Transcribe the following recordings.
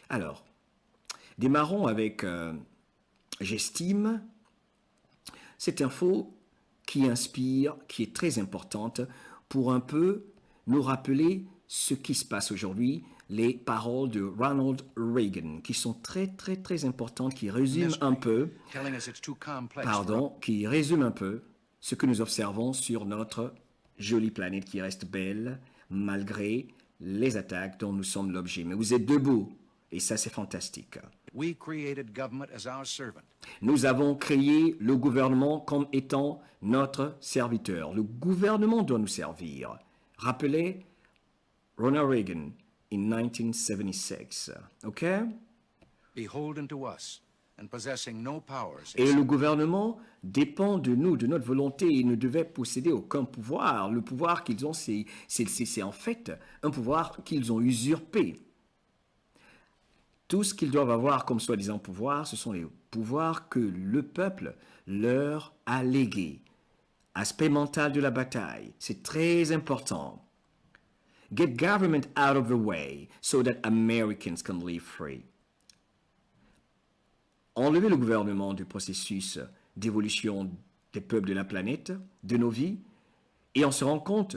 Alors, démarrons avec j'estime, cette info qui inspire, qui est très importante pour un peu nous rappeler ce qui se passe aujourd'hui, les paroles de Ronald Reagan, qui sont très importantes, qui résument un peu, qui résument un peu ce que nous observons sur notre jolie planète qui reste belle, malgré les attaques dont nous sommes l'objet. Mais vous êtes debout, et ça c'est fantastique. Nous avons créé le gouvernement comme étant notre serviteur. Le gouvernement doit nous servir. Rappelez Ronald Reagan in 1976. OK? Beholden to us and possessing no powers. Et le gouvernement dépend de nous, de notre volonté. Ils ne devaient posséder aucun pouvoir. Le pouvoir qu'ils ont, c'est en fait un pouvoir qu'ils ont usurpé. Tout ce qu'ils doivent avoir comme soi-disant pouvoir, ce sont les pouvoirs que le peuple leur a légués. Aspect mental de la bataille, c'est très important. Get government out of the way so that Americans can live free. Enlever le gouvernement du processus d'évolution des peuples de la planète, de nos vies, et on se rend compte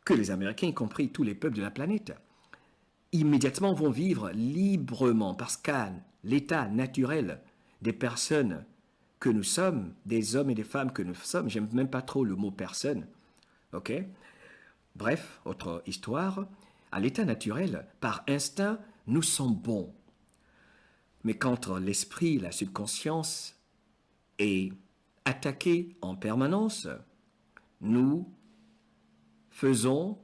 que les Américains, y compris tous les peuples de la planète, immédiatement vont vivre librement parce qu'à l'état naturel des personnes que nous sommes, des hommes et des femmes que nous sommes, j'aime même pas trop le mot personne, ok? Bref, autre histoire, à l'état naturel, par instinct, nous sommes bons. Mais quand l'esprit, la subconscience est attaqué en permanence, nous faisons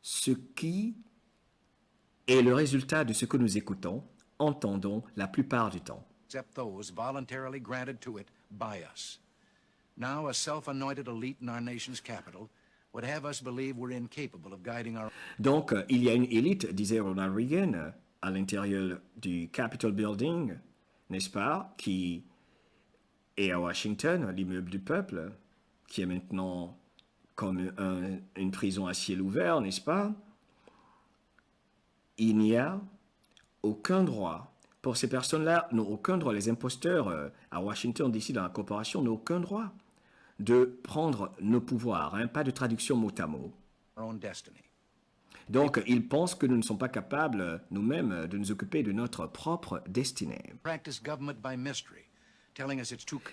ce qui est le résultat de ce que nous écoutons, entendons la plupart du temps. Except those voluntarily granted to it by us. Now a self-anointed elite in our nation's capital would have us believe we're incapable of guiding our... Donc, il y a une élite, disait Ronald Reagan, à l'intérieur du Capitol Building, n'est-ce pas, qui est à Washington, l'immeuble du peuple, qui est maintenant comme une prison à ciel ouvert, n'est-ce pas? Il n'y a aucun droit, pour ces personnes-là, n'ont aucun droit, les imposteurs à Washington, DC, dans la corporation, n'ont aucun droit de prendre nos pouvoirs, hein, pas de traduction mot à mot. Donc, ils pensent que nous ne sommes pas capables, nous-mêmes, de nous occuper de notre propre destinée.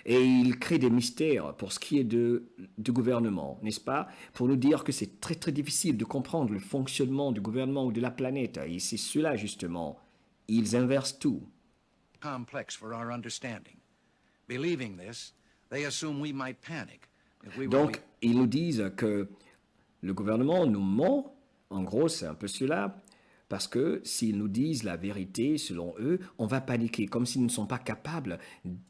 Et ils créent des mystères pour ce qui est du gouvernement, n'est-ce pas? Pour nous dire que c'est très difficile de comprendre le fonctionnement du gouvernement ou de la planète. Et c'est cela, justement. Ils inversent tout. Donc, ils nous disent que le gouvernement nous ment. En gros, c'est un peu cela. Parce que s'ils nous disent la vérité, selon eux, on va paniquer, comme s'ils ne sont pas capables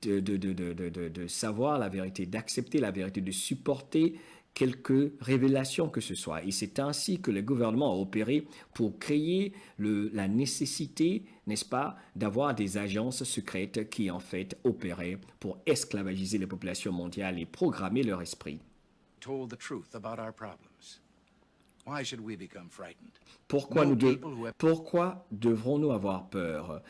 de savoir la vérité, d'accepter la vérité, de supporter quelque révélation que ce soit. Et c'est ainsi que le gouvernement a opéré pour créer la nécessité, n'est-ce pas, d'avoir des agences secrètes qui, en fait, opéraient pour esclavagiser les populations mondiales et programmer leur esprit. Pourquoi devrons-nous avoir peur?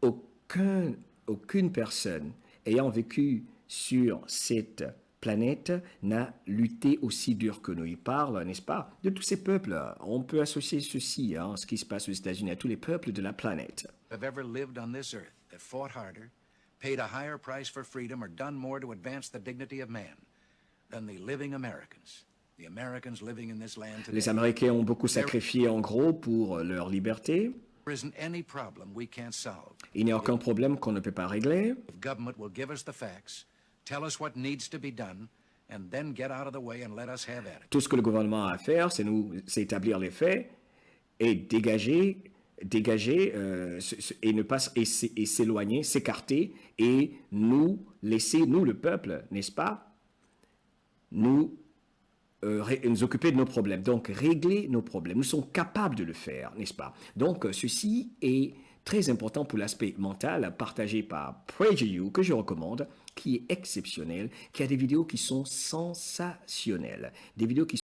Aucune personne ayant vécu sur cette planète n'a lutté aussi dur que nous. Il parle, n'est-ce pas, de tous ces peuples. On peut associer ceci, hein, ce qui se passe aux États-Unis, à tous les peuples de la planète. Paid a higher price for freedom or done more to advance the dignity of man than the living Americans. Les Américains ont beaucoup sacrifié en gros pour leur liberté. Il n'y a aucun problème qu'on ne peut pas régler. Tout ce que le gouvernement a à faire, c'est établir les faits et dégager et s'éloigner, s'écarter et nous laisser, nous le peuple, n'est-ce pas, nous occuper de nos problèmes, donc régler nos problèmes. Nous sommes capables de le faire, n'est-ce pas? Donc, ceci est très important pour l'aspect mental partagé par PragerU, que je recommande, qui est exceptionnel, qui a des vidéos qui sont sensationnelles, des vidéos qui